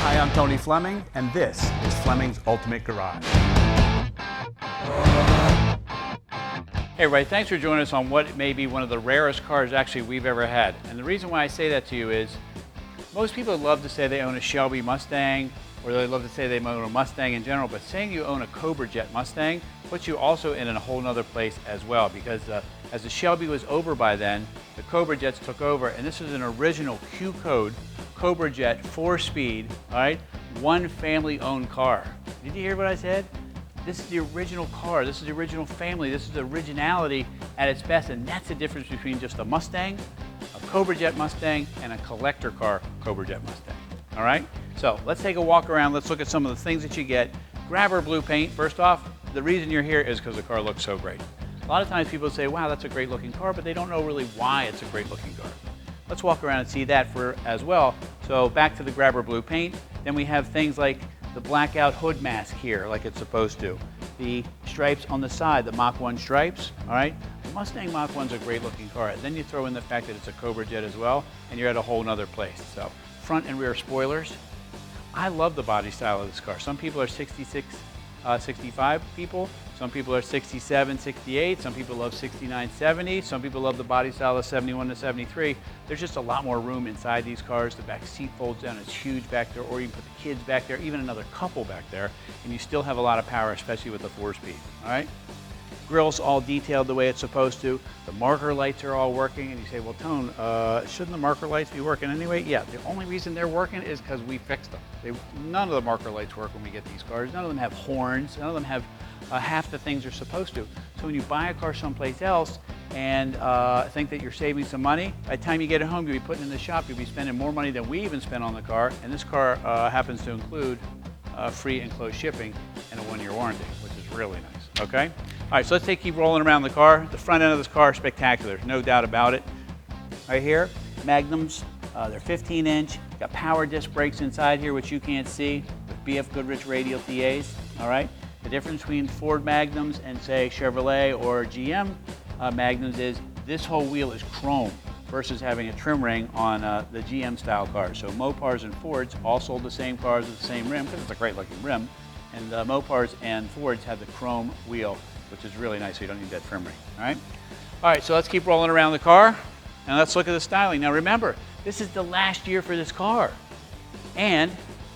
Hi, I'm Tony Fleming, and this is Fleming's Ultimate Garage. Hey everybody, thanks for joining us on what may be one of the rarest cars actually we've ever had. And the reason why I say that to you is most people love to say they own a Shelby Mustang, or they love to say they own a Mustang in general, but saying you own a Cobra Jet Mustang puts you also in a whole nother place as well, because as the Shelby was over by then, the Cobra Jets took over, and this is an original Q-Code Cobra Jet 4-speed, all right, one family-owned car. Did you hear what I said? This is the original car, this is the original family, this is originality at its best, and that's the difference between just a Mustang, a Cobra Jet Mustang, and a collector car Cobra Jet Mustang, all right? So let's take a walk around, let's look at some of the things that you get. Grab our blue paint. First off, the reason you're here is because the car looks so great. A lot of times people say, wow, that's a great looking car, but they don't know really why it's a great looking car. Let's walk around and see that as well. So back to the grabber blue paint. Then we have things like the blackout hood mask here, like it's supposed to. The stripes on the side, the Mach 1 stripes, all right? The Mustang Mach 1's a great looking car. And then you throw in the fact that it's a Cobra Jet as well, and you're at a whole nother place. So front and rear spoilers. I love the body style of this car. Some people are 66, 65 people. Some people are 67, 68. Some people love 69, 70. Some people love the body style of 71 to 73. There's just a lot more room inside these cars. The back seat folds down, it's huge back there, or you can put the kids back there, even another couple back there, and you still have a lot of power, especially with the 4-speed, all right? Grill's all detailed the way it's supposed to. The marker lights are all working, and you say, well, Tone, shouldn't the marker lights be working anyway? Yeah, the only reason they're working is because we fixed them. None of the marker lights work when we get these cars. None of them have horns. None of them have half the things they're supposed to. So when you buy a car someplace else and think that you're saving some money, by the time you get it home, you'll be putting it in the shop, you'll be spending more money than we even spend on the car, and this car happens to include free enclosed shipping and a 1-year warranty, which is really nice, okay? All right, so let's keep rolling around the car. The front end of this car is spectacular, no doubt about it. Right here, Magnums, they're 15-inch, got power disc brakes inside here, which you can't see, with BF Goodrich radial TAs, all right? The difference between Ford Magnums and, say, Chevrolet or GM Magnums is this whole wheel is chrome versus having a trim ring on the GM style cars. So Mopars and Fords all sold the same cars with the same rim, because it's a great looking rim, and Mopars and Fords have the chrome wheel, which is really nice, so you don't need that trim ring, all right? All right, so let's keep rolling around the car, and let's look at the styling. Now remember, this is the last year for this car, and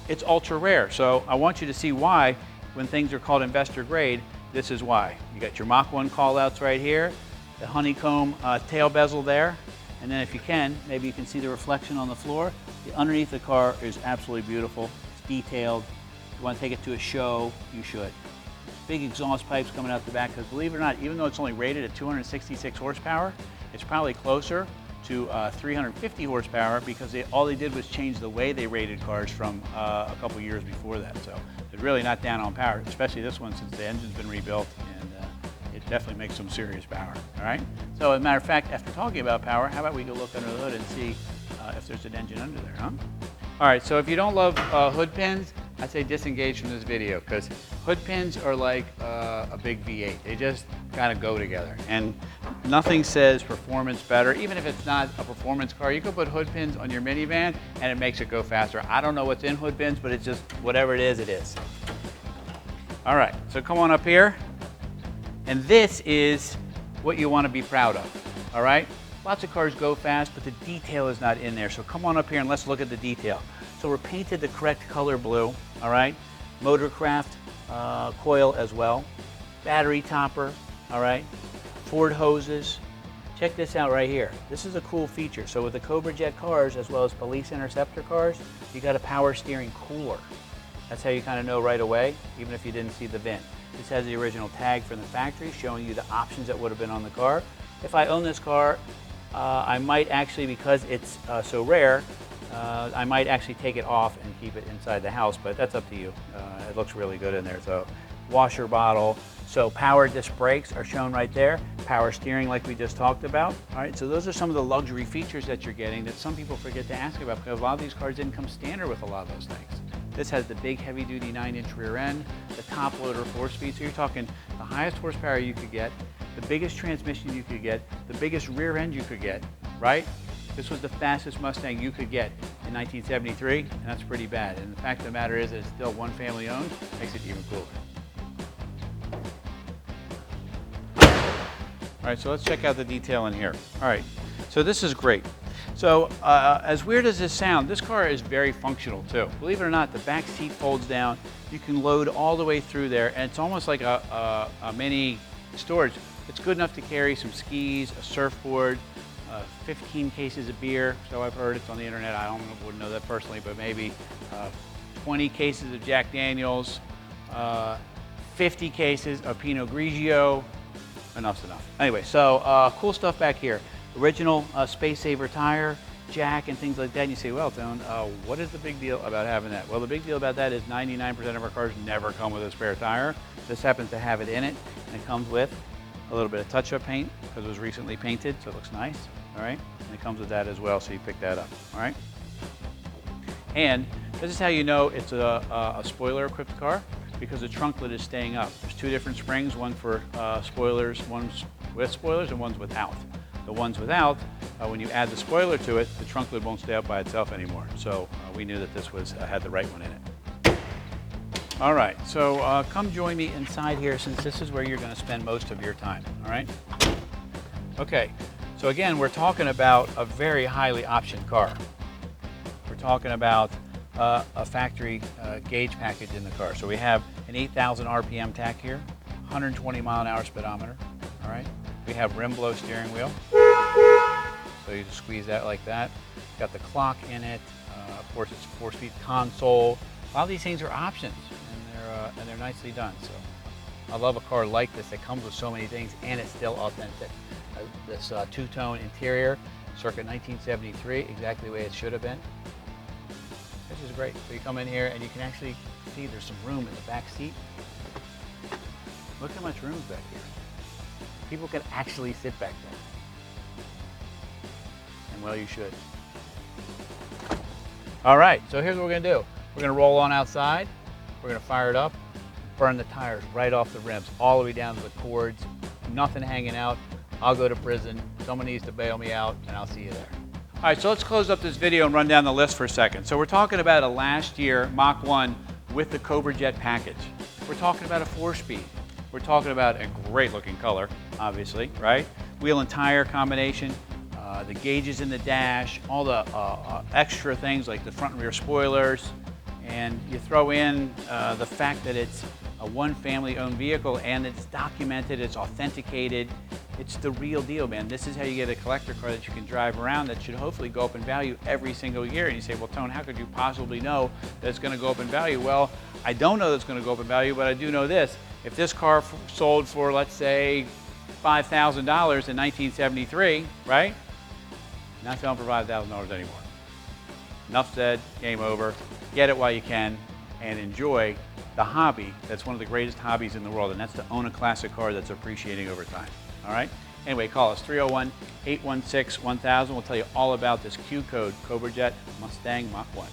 it's ultra rare, so I want you to see why when things are called investor grade, this is why. You got your Mach 1 callouts right here, the honeycomb tail bezel there, and then if you can, maybe you can see the reflection on the floor. The underneath the car is absolutely beautiful, it's detailed. If you want to take it to a show, you should. Big exhaust pipes coming out the back, because believe it or not, even though it's only rated at 266 horsepower, it's probably closer to 350 horsepower, because all they did was change the way they rated cars from a couple years before that. So they're really not down on power, especially this one, since the engine's been rebuilt, and it definitely makes some serious power, all right? So as a matter of fact, after talking about power, how about we go look under the hood and see if there's an engine under there, huh? All right, so if you don't love hood pins, I'd say disengage from this video, because hood pins are like a big V8. They just kind of go together, and nothing says performance better. Even if it's not a performance car, you can put hood pins on your minivan and it makes it go faster. I don't know what's in hood pins, but it's just whatever it is, it is. All right, so come on up here, and this is what you want to be proud of, all right? Lots of cars go fast, but the detail is not in there. So come on up here and let's look at the detail. So we're painted the correct color blue, all right? Motorcraft coil as well. Battery topper, all right? Ford hoses. Check this out right here. This is a cool feature. So with the Cobra Jet cars, as well as police interceptor cars, you got a power steering cooler. That's how you kind of know right away, even if you didn't see the VIN. This has the original tag from the factory showing you the options that would have been on the car. If I own this car, I might actually, because it's so rare, I might actually take it off and keep it inside the house, but that's up to you. It looks really good in there. So washer bottle. So power disc brakes are shown right there. Power steering like we just talked about. All right, so those are some of the luxury features that you're getting that some people forget to ask about, because a lot of these cars didn't come standard with a lot of those things. This has the big heavy-duty 9-inch rear end, the top loader 4-speed, so you're talking the highest horsepower you could get, the biggest transmission you could get, the biggest rear end you could get, right? This was the fastest Mustang you could get. in 1973, and that's pretty bad. And the fact of the matter is that it's still one family owned, makes it even cooler. All right, so let's check out the detail in here. All right, so this is great. So as weird as this sounds, this car is very functional too. Believe it or not, the back seat folds down. You can load all the way through there, and it's almost like a mini storage. It's good enough to carry some skis, a surfboard, 15 cases of beer. So I've heard, it's on the internet. I wouldn't know that personally, but maybe 20 cases of Jack Daniels, 50 cases of Pinot Grigio. Enough's enough. Anyway, so cool stuff back here. Original Space Saver tire, jack, and things like that. And you say, well, Tone, what is the big deal about having that? Well, the big deal about that is 99% of our cars never come with a spare tire. This happens to have it in it, and it comes with a little bit of touch-up paint because it was recently painted, so it looks nice. All right, and it comes with that as well, so you pick that up. All right, and this is how you know it's a spoiler-equipped car, because the trunk lid is staying up. There's two different springs, one for spoilers, one's with spoilers and one's without. The ones without, when you add the spoiler to it, the trunk lid won't stay up by itself anymore. So we knew that this had the right one in it. All right, so come join me inside here, since this is where you're gonna spend most of your time, all right? Okay, so again, we're talking about a very highly optioned car. We're talking about a factory gauge package in the car. So we have an 8,000 RPM tach here, 120 mile an hour speedometer, all right? We have rim blow steering wheel. So you just squeeze that like that. Got the clock in it. Of course, it's a 4-speed console. A lot of these things are options, and they're nicely done. So I love a car like this that comes with so many things, and it's still authentic. This two-tone interior, circa 1973, exactly the way it should have been. This is great. So you come in here and you can actually see there's some room in the back seat. Look how much room's back here. People can actually sit back there. And well, you should. All right, so here's what we're gonna do. We're gonna roll on outside. We're gonna fire it up, burn the tires right off the rims, all the way down to the cords, nothing hanging out. I'll go to prison. Someone needs to bail me out, and I'll see you there. All right, so let's close up this video and run down the list for a second. So we're talking about a last year Mach 1 with the Cobra Jet package. We're talking about a 4-speed. We're talking about a great looking color, obviously, right? Wheel and tire combination, the gauges in the dash, all the extra things like the front and rear spoilers, and you throw in the fact that it's a one family owned vehicle and it's documented, it's authenticated. It's the real deal, man. This is how you get a collector car that you can drive around that should hopefully go up in value every single year. And you say, well, Tone, how could you possibly know that it's going to go up in value? Well, I don't know that it's going to go up in value, but I do know this. If this car sold for, let's say, $5,000 in 1973, right? Not selling for $5,000 anymore. Enough said, game over. Get it while you can and enjoy the hobby that's one of the greatest hobbies in the world, and that's to own a classic car that's appreciating over time. All right? Anyway, call us 301-816-1000. We'll tell you all about this Q-Code Cobra Jet Mustang Mach 1.